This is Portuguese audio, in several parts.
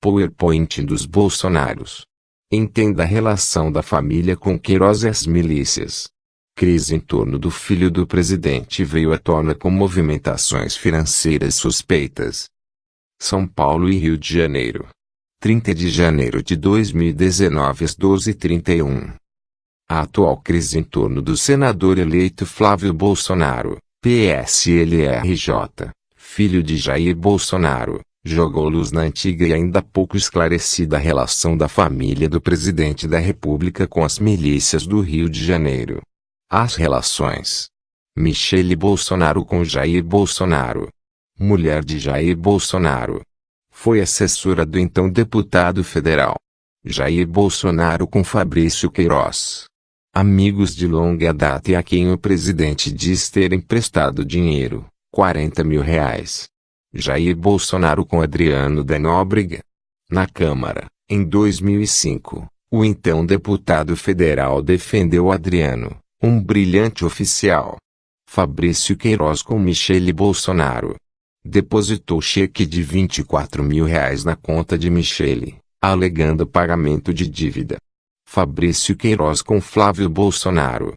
PowerPoint dos Bolsonaros. Entenda a relação da família com Queiroz e as milícias. Crise em torno do filho do presidente veio à tona com movimentações financeiras suspeitas. São Paulo e Rio de Janeiro. 30 de janeiro de 2019 às 12h31. A atual crise em torno do senador eleito Flávio Bolsonaro, PSLRJ, filho de Jair Bolsonaro, jogou luz na antiga e ainda pouco esclarecida relação da família do presidente da República com as milícias do Rio de Janeiro. As relações. Michele Bolsonaro com Jair Bolsonaro, mulher de Jair Bolsonaro, foi assessora do então deputado federal Jair Bolsonaro com Fabrício Queiroz, amigos de longa data e a quem o presidente diz ter emprestado dinheiro, R$40 mil. Jair Bolsonaro com Adriano da Nóbrega. Na Câmara, em 2005, o então deputado federal defendeu Adriano, um brilhante oficial. Fabrício Queiroz com Michele Bolsonaro. Depositou cheque de R$24 mil na conta de Michele, alegando pagamento de dívida. Fabrício Queiroz com Flávio Bolsonaro.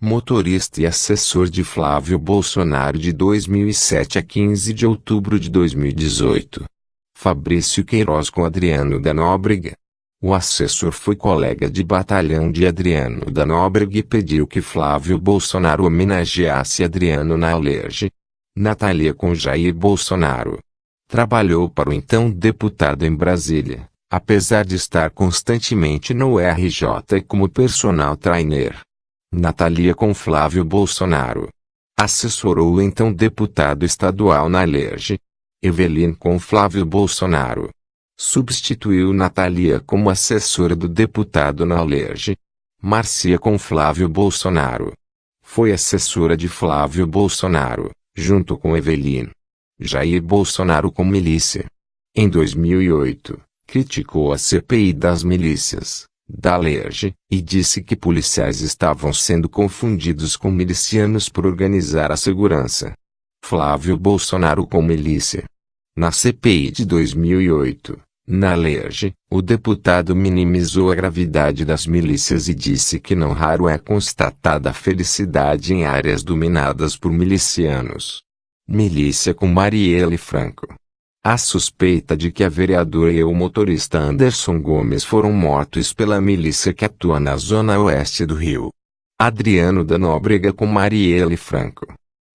Motorista e assessor de Flávio Bolsonaro de 2007 a 15 de outubro de 2018. Fabrício Queiroz com Adriano da Nóbrega. O assessor foi colega de batalhão de Adriano da Nóbrega e pediu que Flávio Bolsonaro homenageasse Adriano na Alerj. Natália com Jair Bolsonaro. Trabalhou para o então deputado em Brasília, apesar de estar constantemente no RJ como personal trainer. Natália com Flávio Bolsonaro. Assessorou o então deputado estadual na Alerj. Evelyn com Flávio Bolsonaro. Substituiu Natália como assessora do deputado na Alerj. Marcia com Flávio Bolsonaro. Foi assessora de Flávio Bolsonaro, junto com Evelyn. Jair Bolsonaro com milícia. Em 2008, criticou a CPI das milícias, da Alerj, e disse que policiais estavam sendo confundidos com milicianos por organizar a segurança. Flávio Bolsonaro com milícia. Na CPI de 2008, na Alerj, o deputado minimizou a gravidade das milícias e disse que não raro é constatada a felicidade em áreas dominadas por milicianos. Milícia com Marielle Franco. A suspeita de que a vereadora e o motorista Anderson Gomes foram mortos pela milícia que atua na zona oeste do Rio. Adriano da Nóbrega com Marielle Franco.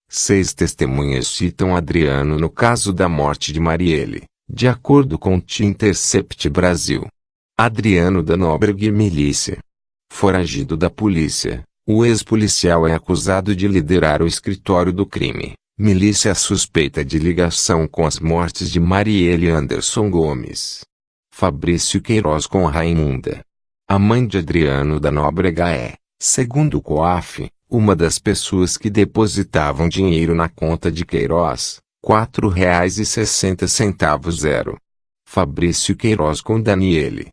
6 testemunhas citam Adriano no caso da morte de Marielle, de acordo com The Intercept Brasil. Adriano da Nóbrega e milícia. Foragido da polícia, o ex-policial é acusado de liderar o escritório do crime. Milícia suspeita de ligação com as mortes de Marielle e Anderson Gomes. Fabrício Queiroz com Raimunda. A mãe de Adriano da Nóbrega é, segundo o COAF, uma das pessoas que depositavam dinheiro na conta de Queiroz, R$4,60. Fabrício Queiroz com Daniele.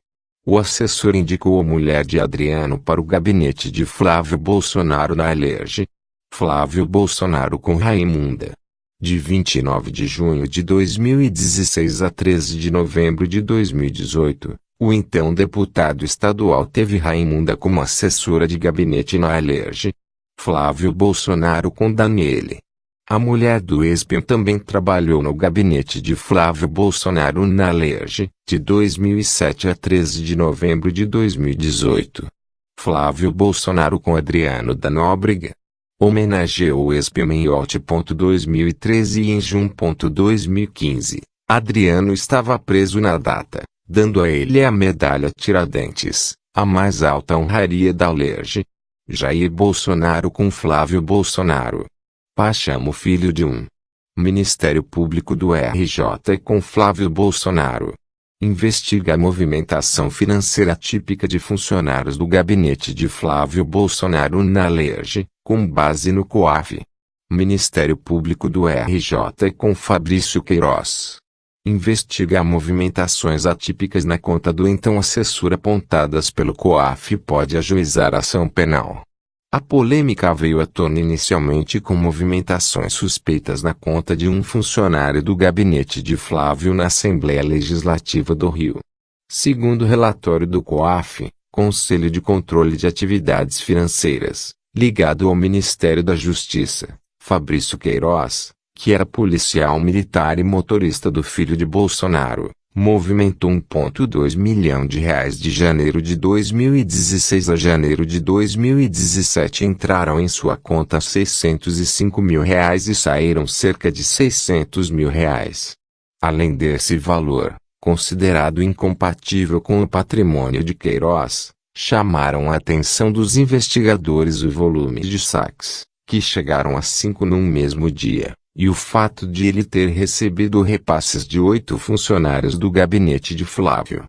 O assessor indicou a mulher de Adriano para o gabinete de Flávio Bolsonaro na Alerj. Flávio Bolsonaro com Raimunda. De 29 de junho de 2016 a 13 de novembro de 2018, o então deputado estadual teve Raimunda como assessora de gabinete na Alerj. Flávio Bolsonaro com Daniele. A mulher do ex-PM também trabalhou no gabinete de Flávio Bolsonaro na Alerj, de 2007 a 13 de novembro de 2018. Flávio Bolsonaro com Adriano da Nóbrega. Homenageou o ex-PM em Yacht.2013 e em Jun.2015. Adriano estava preso na data, dando a ele a medalha Tiradentes, a mais alta honraria da Alerj. Jair Bolsonaro com Flávio Bolsonaro. Paixão filho de um. Ministério Público do RJ com Flávio Bolsonaro. Investiga a movimentação financeira típica de funcionários do gabinete de Flávio Bolsonaro na Alerj, com base no COAF. Ministério Público do RJ com Fabrício Queiroz. Investiga movimentações atípicas na conta do então assessor apontadas pelo COAF e pode ajuizar ação penal. A polêmica veio à tona inicialmente com movimentações suspeitas na conta de um funcionário do gabinete de Flávio na Assembleia Legislativa do Rio. Segundo o relatório do COAF, Conselho de Controle de Atividades Financeiras, ligado ao Ministério da Justiça, Fabrício Queiroz, que era policial militar e motorista do filho de Bolsonaro, movimentou R$ 1,2 milhão de janeiro de 2016 a janeiro de 2017. Entraram em sua conta R$ 605 mil e saíram cerca de R$ 600 mil. Além desse valor, considerado incompatível com o patrimônio de Queiroz, chamaram a atenção dos investigadores o volume de saques, que chegaram a 5 num mesmo dia, e o fato de ele ter recebido repasses de 8 funcionários do gabinete de Flávio.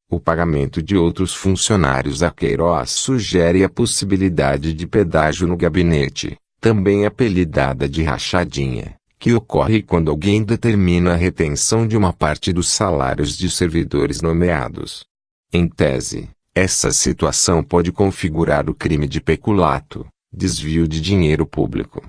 O pagamento de outros funcionários a Queiroz sugere a possibilidade de pedágio no gabinete, também apelidada de rachadinha, que ocorre quando alguém determina a retenção de uma parte dos salários de servidores nomeados. Em tese, essa situação pode configurar o crime de peculato, desvio de dinheiro público.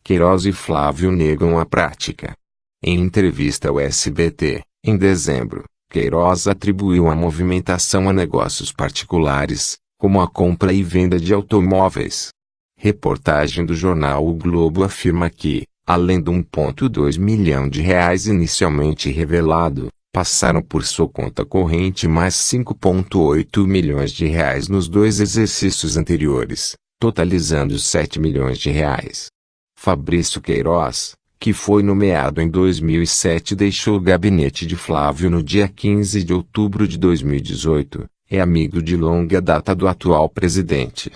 Queiroz e Flávio negam a prática. Em entrevista ao SBT, em dezembro, Queiroz atribuiu a movimentação a negócios particulares, como a compra e venda de automóveis. Reportagem do jornal O Globo afirma que, além do R$ 1,2 milhão inicialmente revelado, passaram por sua conta corrente mais R$ 5,8 milhões nos 2 exercícios anteriores, totalizando R$ 7 milhões. Fabrício Queiroz, que foi nomeado em 2007 e deixou o gabinete de Flávio no dia 15 de outubro de 2018, é amigo de longa data do atual presidente.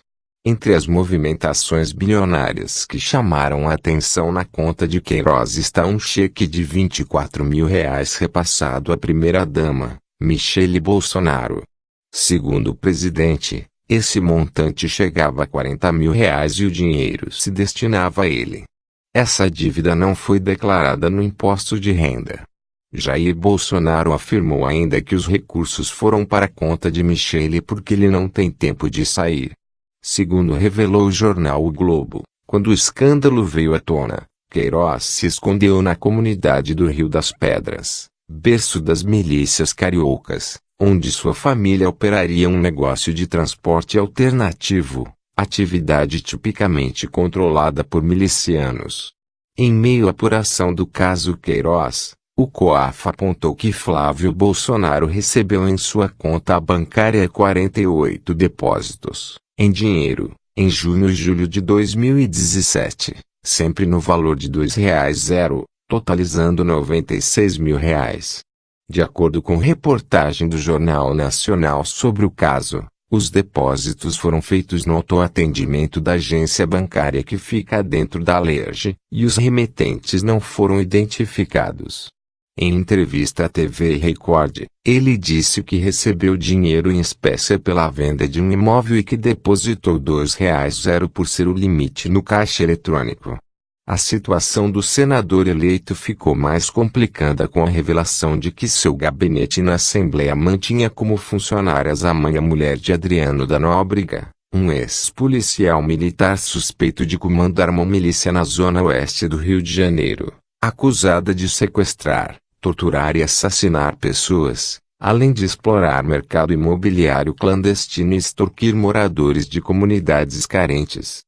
Entre as movimentações bilionárias que chamaram a atenção na conta de Queiroz está um cheque de R$ 24 mil repassado à primeira-dama, Michele Bolsonaro. Segundo o presidente, esse montante chegava a R$ 40 mil e o dinheiro se destinava a ele. Essa dívida não foi declarada no imposto de renda. Jair Bolsonaro afirmou ainda que os recursos foram para a conta de Michele porque ele não tem tempo de sair. Segundo revelou o jornal O Globo, quando o escândalo veio à tona, Queiroz se escondeu na comunidade do Rio das Pedras, berço das milícias cariocas, onde sua família operaria um negócio de transporte alternativo, atividade tipicamente controlada por milicianos. Em meio à apuração do caso Queiroz, o COAF apontou que Flávio Bolsonaro recebeu em sua conta bancária 48 depósitos, em dinheiro, em junho e julho de 2017, sempre no valor de R$ 2,00, totalizando R$ 96 mil. De acordo com reportagem do Jornal Nacional sobre o caso, os depósitos foram feitos no autoatendimento da agência bancária que fica dentro da Alerj, e os remetentes não foram identificados. Em entrevista à TV Record, ele disse que recebeu dinheiro em espécie pela venda de um imóvel e que depositou R$ 2,00 por ser o limite no caixa eletrônico. A situação do senador eleito ficou mais complicada com a revelação de que seu gabinete na Assembleia mantinha como funcionárias a mãe e a mulher de Adriano da Nóbrega, um ex-policial militar suspeito de comandar uma milícia na zona oeste do Rio de Janeiro, acusada de sequestrar, torturar e assassinar pessoas, além de explorar mercado imobiliário clandestino e extorquir moradores de comunidades carentes.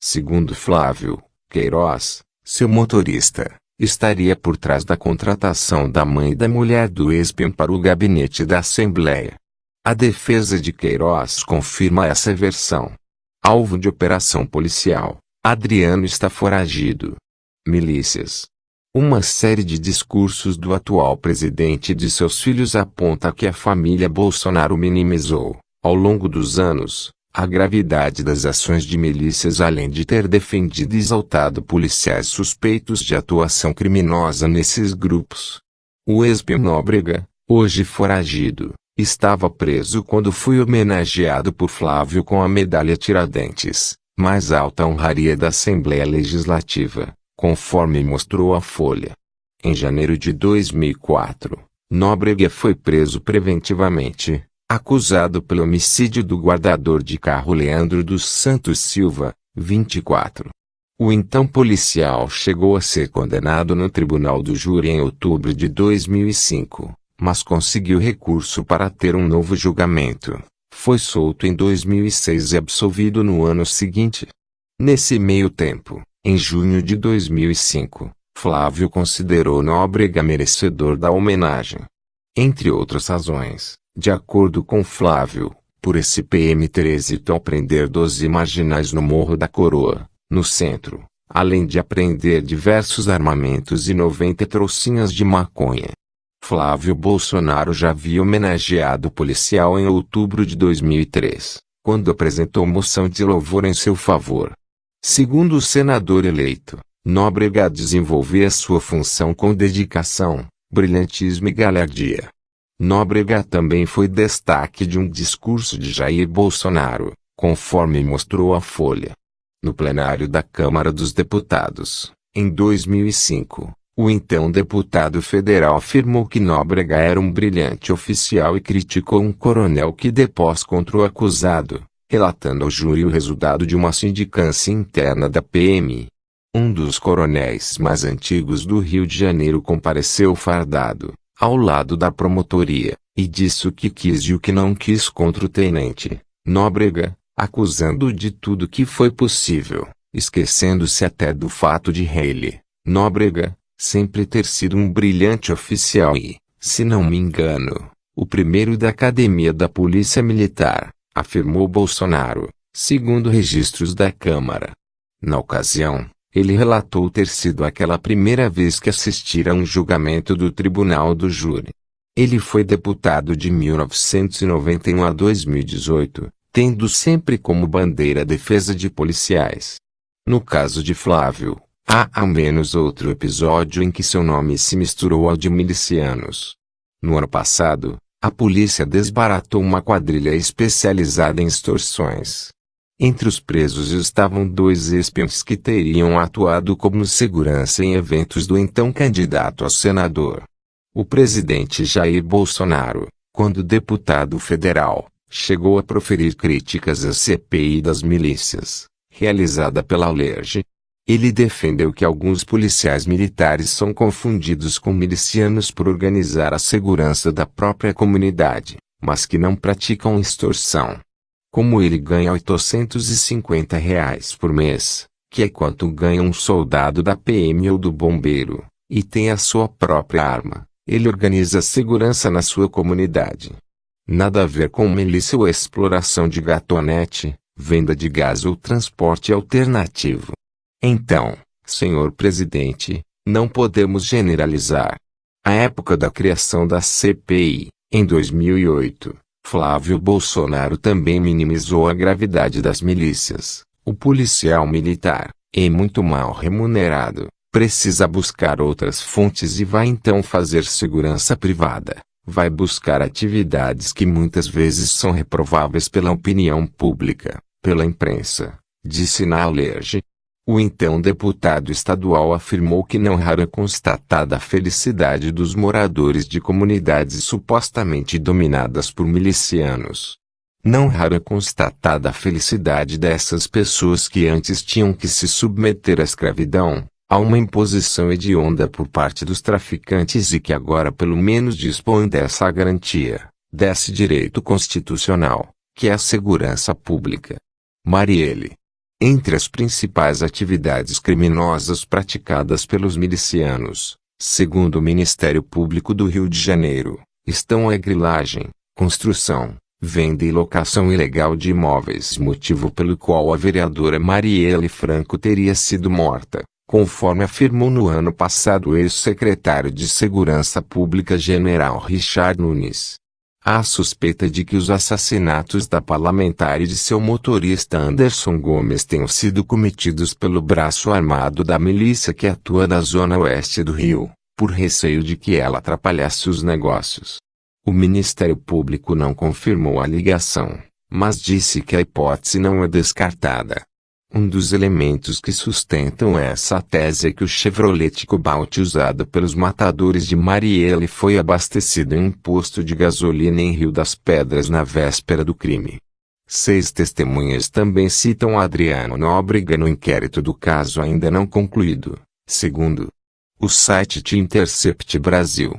Segundo Flávio Queiroz, seu motorista, estaria por trás da contratação da mãe e da mulher do ex-PM para o gabinete da Assembleia. A defesa de Queiroz confirma essa versão. Alvo de operação policial, Adriano está foragido. Milícias. Uma série de discursos do atual presidente e de seus filhos aponta que a família Bolsonaro minimizou, ao longo dos anos, a gravidade das ações de milícias, além de ter defendido e exaltado policiais suspeitos de atuação criminosa nesses grupos. O ex-PM Nóbrega, hoje foragido, estava preso quando foi homenageado por Flávio com a medalha Tiradentes, mais alta honraria da Assembleia Legislativa, conforme mostrou a Folha. Em janeiro de 2004, Nóbrega foi preso preventivamente, acusado pelo homicídio do guardador de carro Leandro dos Santos Silva, 24. O então policial chegou a ser condenado no Tribunal do Júri em outubro de 2005, mas conseguiu recurso para ter um novo julgamento. Foi solto em 2006 e absolvido no ano seguinte. Nesse meio tempo, em junho de 2005, Flávio considerou Nóbrega merecedor da homenagem. Entre outras razões, de acordo com Flávio, por esse PM ter êxito ao prender 12 marginais no Morro da Coroa, no centro, além de apreender diversos armamentos e 90 trocinhas de maconha. Flávio Bolsonaro já havia homenageado o policial em outubro de 2003, quando apresentou moção de louvor em seu favor. Segundo o senador eleito, Nóbrega desenvolvia sua função com dedicação, brilhantismo e galhardia. Nóbrega também foi destaque de um discurso de Jair Bolsonaro, conforme mostrou a Folha. No plenário da Câmara dos Deputados, em 2005, o então deputado federal afirmou que Nóbrega era um brilhante oficial e criticou um coronel que depôs contra o acusado, relatando ao júri o resultado de uma sindicância interna da PM. Um dos coronéis mais antigos do Rio de Janeiro compareceu fardado, ao lado da promotoria, e disse o que quis e o que não quis contra o tenente Nóbrega, acusando-o de tudo que foi possível, esquecendo-se até do fato de ele, Nóbrega, sempre ter sido um brilhante oficial e, se não me engano, o primeiro da Academia da Polícia Militar, afirmou Bolsonaro, segundo registros da Câmara. Na ocasião, ele relatou ter sido aquela primeira vez que assistira a um julgamento do Tribunal do Júri. Ele foi deputado de 1991 a 2018, tendo sempre como bandeira a defesa de policiais. No caso de Flávio, há ao menos outro episódio em que seu nome se misturou ao de milicianos. No ano passado, a polícia desbaratou uma quadrilha especializada em extorsões. Entre os presos estavam 2 espiões que teriam atuado como segurança em eventos do então candidato a senador. O presidente Jair Bolsonaro, quando deputado federal, chegou a proferir críticas à CPI das milícias, realizada pela Alerj. Ele defendeu que alguns policiais militares são confundidos com milicianos por organizar a segurança da própria comunidade, mas que não praticam extorsão. Como ele ganha R$ 850 por mês, que é quanto ganha um soldado da PM ou do bombeiro, e tem a sua própria arma, ele organiza a segurança na sua comunidade. Nada a ver com milícia ou exploração de gatonete, venda de gás ou transporte alternativo. Então, senhor presidente, não podemos generalizar. À época da criação da CPI, em 2008, Flávio Bolsonaro também minimizou a gravidade das milícias. O policial militar, e muito mal remunerado, precisa buscar outras fontes e vai então fazer segurança privada. Vai buscar atividades que muitas vezes são reprováveis pela opinião pública, pela imprensa, disse na Alerj. O então deputado estadual afirmou que não raro é constatada a felicidade dos moradores de comunidades supostamente dominadas por milicianos. Não raro é constatada a felicidade dessas pessoas que antes tinham que se submeter à escravidão, a uma imposição hedionda por parte dos traficantes e que agora pelo menos dispõem dessa garantia, desse direito constitucional, que é a segurança pública. Marielle. Entre as principais atividades criminosas praticadas pelos milicianos, segundo o Ministério Público do Rio de Janeiro, estão a grilagem, construção, venda e locação ilegal de imóveis, motivo pelo qual a vereadora Marielle Franco teria sido morta, conforme afirmou no ano passado o ex-secretário de Segurança Pública General Richard Nunes. Há suspeita de que os assassinatos da parlamentar e de seu motorista Anderson Gomes tenham sido cometidos pelo braço armado da milícia que atua na zona oeste do Rio, por receio de que ela atrapalhasse os negócios. O Ministério Público não confirmou a ligação, mas disse que a hipótese não é descartada. Um dos elementos que sustentam essa tese é que o Chevrolet Cobalt usado pelos matadores de Marielle foi abastecido em um posto de gasolina em Rio das Pedras na véspera do crime. 6 testemunhas também citam Adriano Nóbrega no inquérito do caso ainda não concluído, segundo o site The Intercept Brasil.